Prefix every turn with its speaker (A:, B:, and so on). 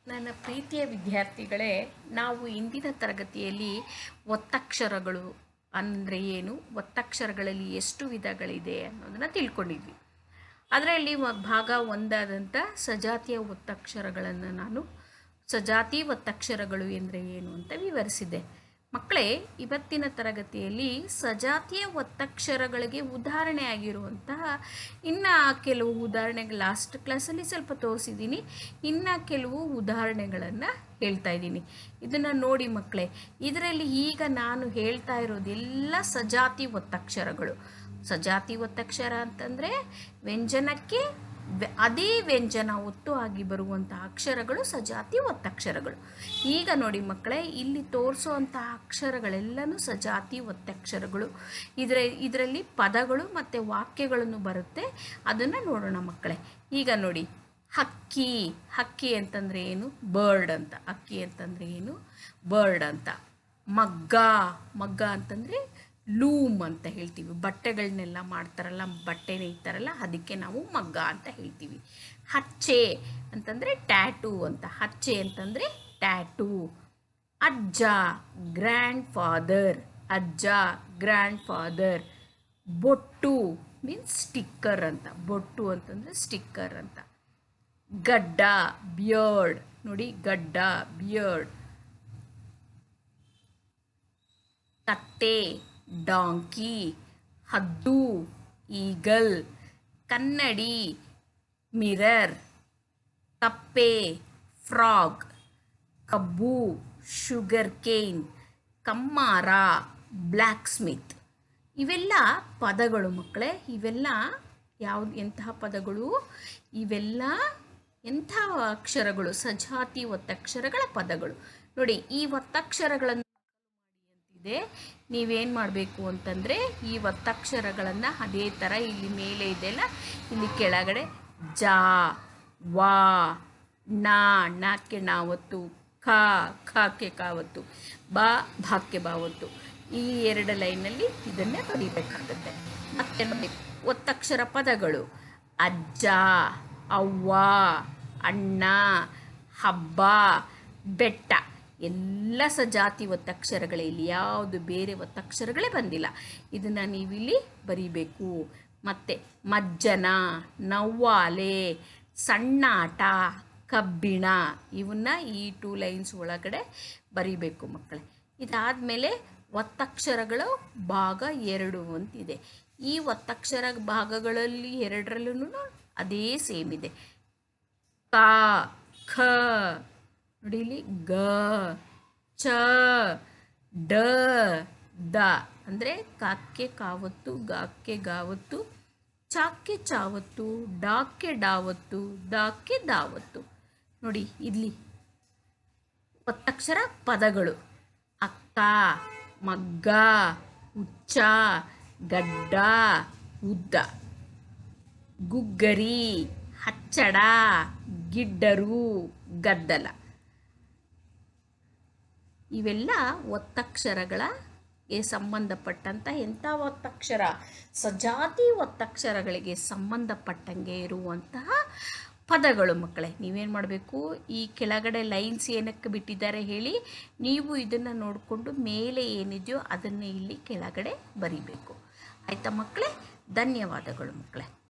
A: ನನ್ನ ಪ್ರೀತಿಯ ವಿದ್ಯಾರ್ಥಿಗಳೇ, ನಾವು ಇಂದಿನ ತರಗತಿಯಲ್ಲಿ ಒತ್ತಕ್ಷರಗಳು ಅಂದರೆ ಏನು, ಒತ್ತಕ್ಷರಗಳಲ್ಲಿ ಎಷ್ಟು ವಿಧಗಳಿದೆ ಅನ್ನೋದನ್ನು ತಿಳ್ಕೊಂಡಿದ್ವಿ. ಅದರಲ್ಲಿ ಭಾಗ ಒಂದಾದಂಥ ಸಜಾತಿಯ ಒತ್ತಕ್ಷರಗಳನ್ನು ನಾನು ಸಜಾತಿ ಒತ್ತಕ್ಷರಗಳು ಎಂದರೆ ಏನು ಅಂತ ವಿವರಿಸಿದೆ. ಮಕ್ಕಳೇ, ಇವತ್ತಿನ ತರಗತಿಯಲ್ಲಿ ಸಜಾತಿಯ ಒತ್ತಕ್ಷರಗಳಿಗೆ ಉದಾಹರಣೆ ಆಗಿರುವಂತಹ ಇನ್ನು ಕೆಲವು ಉದಾಹರಣೆಗಳು ಲಾಸ್ಟ್ ಕ್ಲಾಸಲ್ಲಿ ಸ್ವಲ್ಪ ತೋರಿಸಿದ್ದೀನಿ. ಇನ್ನು ಕೆಲವು ಉದಾಹರಣೆಗಳನ್ನು ಹೇಳ್ತಾ ಇದ್ದೀನಿ. ಇದನ್ನು ನೋಡಿ ಮಕ್ಕಳೇ, ಇದರಲ್ಲಿ ಈಗ ನಾನು ಹೇಳ್ತಾ ಇರೋದೆಲ್ಲ ಸಜಾತಿ ಒತ್ತಕ್ಷರಗಳು. ಸಜಾತಿ ಒತ್ತಕ್ಷರ ಅಂತಂದರೆ ವ್ಯಂಜನಕ್ಕೆ ಅದೇ ವ್ಯಂಜನ ಒತ್ತು ಆಗಿ ಬರುವಂಥ ಅಕ್ಷರಗಳು ಸಜಾತಿ ಒತ್ತಕ್ಷರಗಳು. ಈಗ ನೋಡಿ ಮಕ್ಕಳೇ, ಇಲ್ಲಿ ತೋರಿಸುವಂತಹ ಅಕ್ಷರಗಳೆಲ್ಲನೂ ಸಜಾತಿ ಒತ್ತಕ್ಷರಗಳು. ಇದರಲ್ಲಿ ಪದಗಳು ಮತ್ತು ವಾಕ್ಯಗಳನ್ನು ಬರುತ್ತೆ. ಅದನ್ನು ನೋಡೋಣ ಮಕ್ಕಳೇ. ಈಗ ನೋಡಿ, ಹಕ್ಕಿ. ಹಕ್ಕಿ ಅಂತಂದರೆ ಏನು? ಬರ್ಡ್ ಅಂತ. ಹಕ್ಕಿ ಅಂತಂದರೆ ಏನು? ಬರ್ಡ್ ಅಂತ. ಮಗ್ಗ. ಮಗ್ಗ ಅಂತಂದರೆ ಲೂಮ್ ಅಂತ ಹೇಳ್ತೀವಿ. ಬಟ್ಟೆಗಳನ್ನೆಲ್ಲ ಮಾಡ್ತಾರಲ್ಲ, ಬಟ್ಟೆ ನೇಯ್ತಾರಲ್ಲ, ಅದಕ್ಕೆ ನಾವು ಮಗ್ಗ ಅಂತ ಹೇಳ್ತೀವಿ. ಹಚ್ಚೆ ಅಂತಂದರೆ ಟ್ಯಾಟೂ ಅಂತ. ಹಚ್ಚೆ ಅಂತಂದರೆ ಟ್ಯಾಟೂ. ಅಜ್ಜ, ಗ್ರ್ಯಾಂಡ್ ಫಾದರ್. ಅಜ್ಜ, ಗ್ರ್ಯಾಂಡ್ ಫಾದರ್. ಬೊಟ್ಟು ಮೀನ್ಸ್ ಸ್ಟಿಕ್ಕರ್ ಅಂತ. ಬೊಟ್ಟು ಅಂತಂದರೆ ಸ್ಟಿಕ್ಕರ್ ಅಂತ. ಗಡ್ಡ, ಬಿಯರ್ಡ್. ನೋಡಿ, ಗಡ್ಡ, ಬಿಯರ್ಡ್. ಕತ್ತೆ, ಡಾಂಕಿ. ಹದ್ದು, ಈಗಲ್. ಕನ್ನಡಿ, ಮಿರರ್. ಕಪ್ಪೆ, ಫ್ರಾಗ್. ಕಬ್ಬು, ಶುಗರ್ ಕೇನ್. ಕಮ್ಮಾರ, ಬ್ಲ್ಯಾಕ್ ಸ್ಮಿತ್. ಇವೆಲ್ಲ ಪದಗಳು ಮಕ್ಕಳೇ. ಇವೆಲ್ಲ ಎಂತಹ ಪದಗಳು? ಇವೆಲ್ಲ ಎಂಥ ಅಕ್ಷರಗಳು? ಸಜಾತಿ ಒತ್ತಕ್ಷರಗಳ ಪದಗಳು. ನೋಡಿ, ಈ ಒತ್ತಕ್ಷರಗಳನ್ನು ಇದೆ. ನೀವೇನು ಮಾಡಬೇಕು ಅಂತಂದರೆ, ಈ ಒತ್ತಕ್ಷರಗಳನ್ನು ಅದೇ ಥರ ಇಲ್ಲಿ ಮೇಲೆ ಇದೆಯಲ್ಲ, ಇಲ್ಲಿ ಕೆಳಗಡೆ ಜ, ವಾ, ನಾ, ನಾಕ್ಕೆ ನಾವತ್ತು, ಖ, ಖಕ್ಕೆ ಕಾವತ್ತು, ಬಾ, ಭಾಕ್ಕೆ ಬಾವತ್ತು. ಈ ಎರಡು ಲೈನಲ್ಲಿ ಇದನ್ನೇ ಬರೀಬೇಕಾಗುತ್ತೆ. ಮತ್ತೆ ಒತ್ತಕ್ಷರ ಪದಗಳು: ಅಜ್ಜ, ಅವ್ವ, ಅಣ್ಣ, ಹಬ್ಬ, ಬೆಟ್ಟ. ಎಲ್ಲ ಸಜಾತಿ ಒತ್ತಕ್ಷರಗಳೇ. ಇಲ್ಲಿ ಯಾವುದು ಬೇರೆ ಒತ್ತಕ್ಷರಗಳೇ ಬಂದಿಲ್ಲ. ಇದನ್ನು ನೀವಿಲ್ಲಿ ಬರೀಬೇಕು. ಮತ್ತು ಮಜ್ಜನ, ನವ್ವಾಲೆ, ಸಣ್ಣಾಟ, ಕಬ್ಬಿಣ. ಇವನ್ನ ಈ 2 ಲೈನ್ಸ್ ಒಳಗಡೆ ಬರೀಬೇಕು ಮಕ್ಕಳೇ. ಇದಾದಮೇಲೆ ಒತ್ತಕ್ಷರಗಳು ಭಾಗ 2 ಅಂತಿದೆ. ಈ ಒತ್ತಕ್ಷರ ಭಾಗಗಳಲ್ಲಿ 2ರಲ್ಲೂ ಅದೇ ಸೇಮ್ ಇದೆ. ಕ, ಖ. ನೋಡಿ ಇಲ್ಲಿ ಗ, ಚ, ಡ, ದ ಅಂದರೆ ಕಾಕ್ಕೆ ಕಾವತ್ತು, ಗಾಕ್ಕೆ ಗಾವತ್ತು, ಚಾಕ್ಕೆ ಚಾವತ್ತು, ಡಾಕ್ಕೆ ಡಾವತ್ತು, ದಾಕ್ಕೆ ದಾವತ್ತು. ನೋಡಿ ಇಲ್ಲಿ ಒತ್ತಕ್ಷರ ಪದಗಳು: ಅಕ್ಕ, ಮಗ್ಗ, ಹುಚ್ಚ, ಗಡ್ಡ, ಉದ್ದ. ಗುಗ್ಗರಿ, ಹಚ್ಚಡ, ಗಿಡ್ಡರು, ಗದ್ದಲ. ಇವೆಲ್ಲ ಒತ್ತಕ್ಷರಗಳಿಗೆ ಸಂಬಂಧಪಟ್ಟಂಥ ಎಂಥ ಒತ್ತಕ್ಷರ? ಸಜಾತಿ ಒತ್ತಕ್ಷರಗಳಿಗೆ ಸಂಬಂಧಪಟ್ಟಂಗೆ ಇರುವಂತಹ ಪದಗಳು ಮಕ್ಕಳೇ. ನೀವೇನು ಮಾಡಬೇಕು, ಈ ಕೆಳಗಡೆ ಲೈನ್ಸ್ ಏನಕ್ಕೆ ಬಿಟ್ಟಿದ್ದಾರೆ ಹೇಳಿ, ನೀವು ಇದನ್ನು ನೋಡಿಕೊಂಡು ಮೇಲೆ ಏನಿದೆಯೋ ಅದನ್ನು ಇಲ್ಲಿ ಕೆಳಗಡೆ ಬರೀಬೇಕು. ಆಯಿತಾ ಮಕ್ಕಳೇ? ಧನ್ಯವಾದಗಳು ಮಕ್ಕಳೇ.